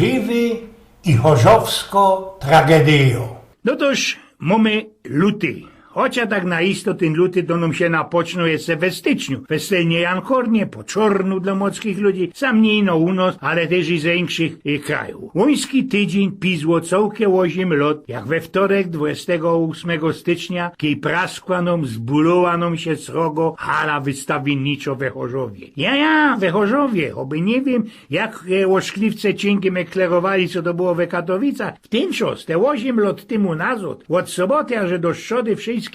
Chorzywy i chorzowsko tragedio. No toż mamy luty. Chociaż tak na isto ten luty to nam się napoczną jeszcze we styczniu. Weselnie Jankornie, po czornu dla młodskich ludzi, sam nie ino u nas, ale też i z większych krajów. Łoński tydzień pisło całkiem 8 lat, jak we wtorek 28 stycznia, kiej praskła nam, zbulowała nam się srogo hala wystawienniczo we Chorzowie. Ja, we Chorzowie, oby nie wiem, jak łoszkliwce cienkiem eklerowali, co to było we Katowicach. W ten czas, te 8 lat temu nazad, od soboty aż do szody wszystkiego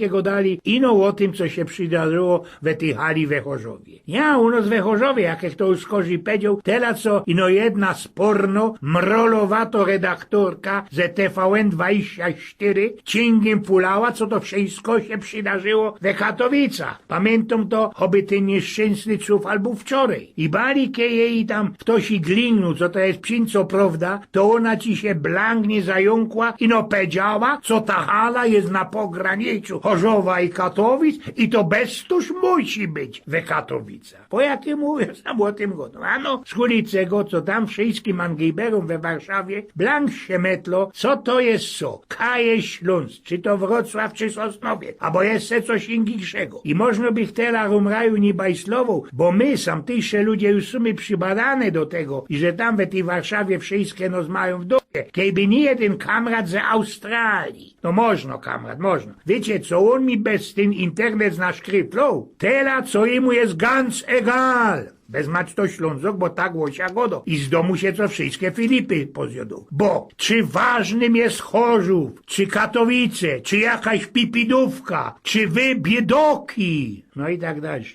ino o tym, co się przydarzyło we tej hali we Chorzowie. Ja u nas we Chorzowie, jak to już Korzy powiedział, teraz co ino jedna sporno, mrolowato redaktorka ze TVN24 cięgiem fulała, co to wszystko się przydarzyło we Katowicach. Pamiętam to, choby ten nieszczęsny ców albo wczoraj. I bali jej tam ktoś i glinu, co to jest psinco prawda, to ona ci się blanknie zająkła i no powiedziała, co ta hala jest na pograniczu Chorzowa i Katowic i to beztuż musi być we Katowicach. Po jakim mówię sam o tym godu. Ano, z ulicego, co tam wszystkim Angejberom we Warszawie, blank się metlo, co to jest co? Kaje Śląsk, czy to Wrocław, czy Sosnowiec, albo jeszcze coś inniejszego. I można by teraz umraju nie bajslował, bo my, samtyjsze ludzie, już są przybadane do tego, i że tam we tej Warszawie wszystkie nos mają w dupie. Kejby nie jeden kamrat ze Australii. No można, kamrat, można. Wiecie, co on mi bez ten internet naszkryploł? Tela, co jemu jest ganz egal. Bez mać to Ślązok, bo tak łosia godo. I z domu się co wszystkie Filipy pozjodą. Bo czy ważnym jest Chorzów, czy Katowice, czy jakaś Pipidówka, czy wy biedoki, no i tak dalej.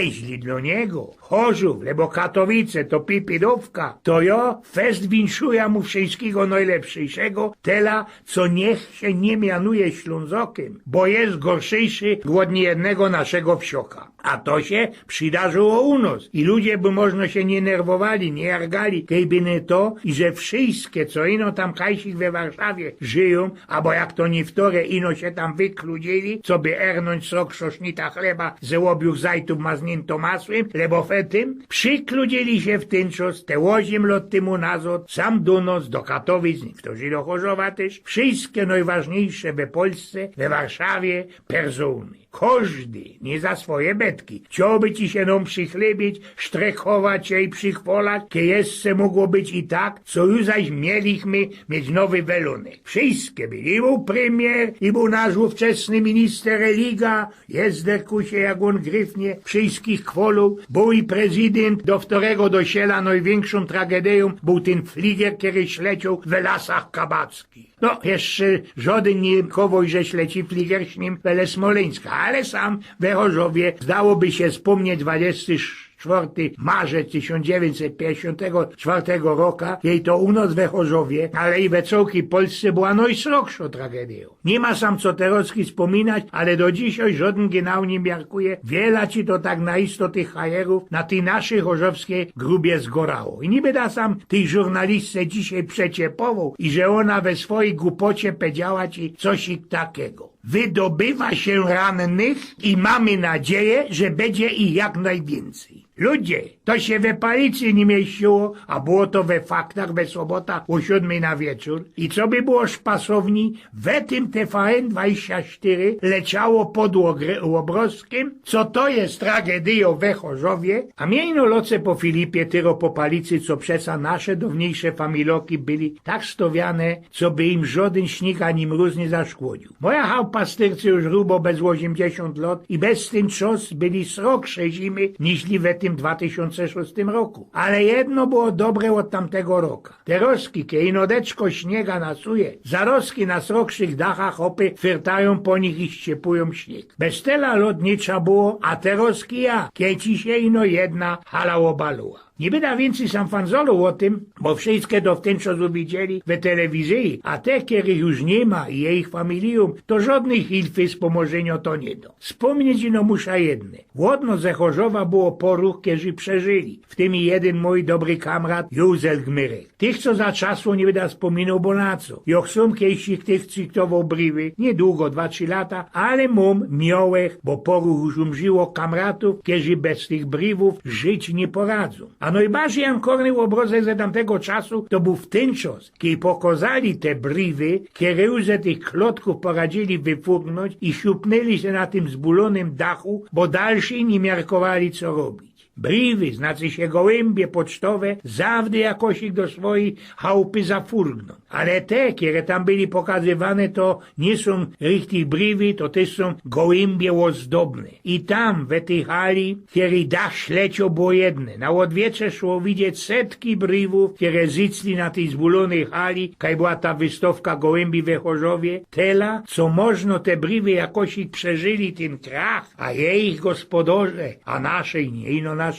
Źli dla niego. Chorzów, lebo Katowice to Pipidówka, to ja fest winszuję mu wszystkiego najlepszego, tela, co niech się nie mianuje Ślązokiem, bo jest gorszejszy od niejednego naszego wsioka. A to się przydarzyło u nas. I ludzie by można się nie nerwowali, nie jargali, kejby nie to, i że wszystkie, co ino tam kajsik we Warszawie żyją, albo jak to nie wtore, ino się tam wykludzili, co by ernąć sok szosznita chleba ze łobiuch zajtów maznięto masłem, lebo fetym, przykludzili się w ten czas, te 8 lat temu nazad, sam do nas, do Katowic, niektórzy do Chorzowa też, wszystkie najważniejsze we Polsce, we Warszawie, persony. Każdy, nie za swoje betki, chciałby ci się nam przychlebić, sztrechować się i przychwolać, kie jeszcze mogło być i tak, co już zaś mieliśmy mieć nowy welunek. Wszystkie byli, i był premier, i był nasz ówczesny minister Religa, jezderku się jak on gryfnie, wszystkich chwolą, był i prezydent, do którego dosiela największą tragedią, był ten fliger, który śleciał w lasach kabackich. No, jeszcze żaden nie kowoś, że śleci fliger z nim wele Smoleńska, ale sam we Chorzowie zdałoby się wspomnieć 24 marzec 1954 roku, jej to u nas we Chorzowie, ale i we całej Polsce była najsrogsza tragedią. Nie ma sam co terocki wspominać, ale do dzisiaj żaden generał nie miarkuje, wiele ci to tak na isto tych hajerów na tej naszej chorzowskiej grubie zgorało. I niby da sam tej żurnalistce dzisiaj przeciepował i że ona we swojej głupocie powiedziała ci coś takiego. Wydobywa się rannych i mamy nadzieję, że będzie ich jak najwięcej. Ludzie, to się we Palicy nie mieściło, a było to we faktach we sobota o 7 na wieczór. I co by było szpasowni, we tym TVN24 leciało pod Łobrowskim, co to jest tragedio we Chorzowie, a miejno loce po Filipie, tyro po Palicy, co przesa nasze dawniejsze familoki byli tak stowiane, co by im żaden śnieg ani mróz nie zaszkodził. Moja chałpastyrcy już rubo bez 80 lat i bez tym czas byli sroksze zimy, niźli we tym 2006 roku. Ale jedno było dobre od tamtego roku. Te roski, kie inodeczko śniega nasuje, zaroski na srokszych dachach hopy fyrtają po nich i ściepują śnieg. Bez tela lot nie trzeba było, a te roski kieci się ino jedna hala obaluła. Nie byda więcej sam fanzolu o tym, bo wszystkie to w ten czas widzieli we telewizji, a te, których już nie ma i jej familium, to żadnych hilfy z pomożenia to nie do. Wspomnieć ino muszę jedne. Łodno ze Chorzowa było poruch, którzy przeżyli. W tym i jeden mój dobry kamrat, Józef Gmyrek. Tych, co za czasu nie byda wspominał, bo na co. Jak są kiedyś tych cyktował briwy, niedługo, 2-3 lata, ale miałech, bo poruch już umrzyło kamratów, którzy bez tych briwów żyć nie poradzą. A najbardziej ankorny obrazek ze tamtego czasu to był w ten czas, kiedy pokazali te brywy, które już ze tych klotków poradzili wyfurnąć i siupnęli się na tym zbulonym dachu, bo dalsi nie miarkowali co robić. Brywy, znaczy się gołębie pocztowe, zawdy jakoś ich do swojej chałupy zafurgną. Ale te, które tam byli pokazywane, to nie są richtig brywy, to też są gołębie ozdobne. I tam, w tej hali, kiedy dach ślecio było jedne. Na odwietrze szło widzieć setki brywów, które zycli na tej zbulonej hali, kaj była ta wystawka gołębi we Chorzowie. Tela, co można te brywy jakoś ich przeżyli ten krach, a ich gospodarze, a naszej nie, ino nasze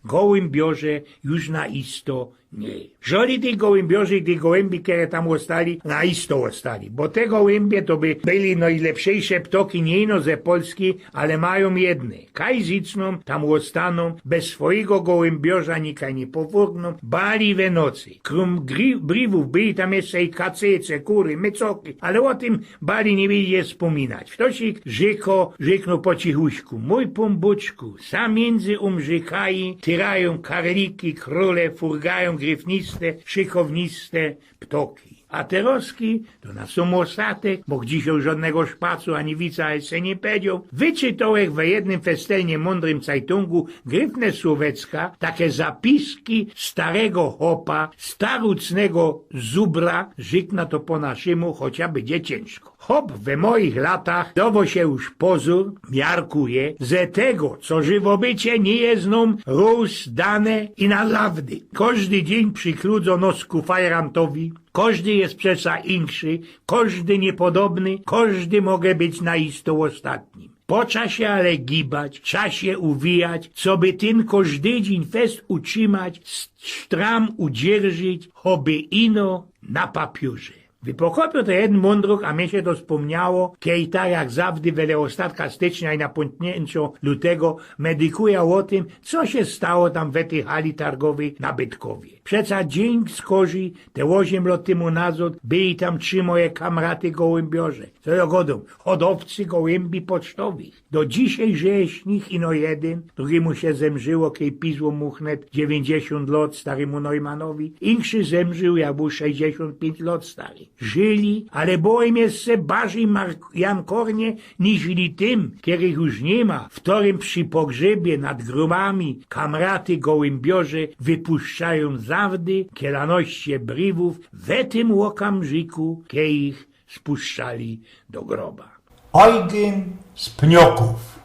gołębiorze już na isto nie. Żoli tych gołębiorzy i tych gołębi, które tam ostali, na isto ostali. Bo te gołębie to by byli najlepszejsze ptoki nie ino ze Polski, ale mają jedne. Kaj zicną, tam ostaną, bez swojego gołębiorza nikaj nie powórgną, bali we nocy. Krum brywów byli tam jeszcze i kacece, kury, mycoki, ale o tym bali nie będzie wspominać. Wtosik rzeknął po cichuśku, mój pombuczku, sam między umrzykaj, tyrają karliki, króle, furgają gryfniste, szykowniste ptoki. A teroski to na sumosatek, bo dzisiaj żadnego szpacu ani wica jeszcze nie powiedział, wyczytałech w jednym festelnie mądrym cajtungu Gryfne Słowecka takie zapiski starego hopa, starucnego zubra, żykna to po naszemu, chociaż będzie ciężko. Hop we moich latach dowo się już pozór miarkuje, ze tego, co żywobycie nie jest nam dane i na zawdy. Każdy dzień przykludzo nosku fajrantowi, każdy jest przesa inszy, każdy niepodobny, każdy może być na isto ostatnim. Po czasie ale gibać, czasie uwijać, co by ten każdy dzień fest utrzymać, stram udzierżyć, choby ino na papierze. Wypokopił to jeden mądruk, a mnie się to wspomniało, kiedy tak jak zawdy wele ostatka stycznia i na pontnięciu lutego medykuje o tym, co się stało tam w tej hali targowej na Bytkowie. Przeca dzień skorzy, te 8 lat temu nazad, byli tam 3 moje kamraty gołębiorze. Co ja godą, hodowcy gołębi pocztowych. Do dzisiaj żyje z nich ino jeden, drugiemu się zemrzyło, kiedy pisło muchnet 90 lat staremu Neumanowi, inszy zemrzył, jak był 65 lat stary. Żyli, ale bojem jest se bardziej jankornie niż tym, których już nie ma, w którym przy pogrzebie nad grobami kamraty gołębiorze wypuszczają zawdy kielanoście brywów w tym łokamżyku, kiedy ich spuszczali do groba. Eugen z Pnioków.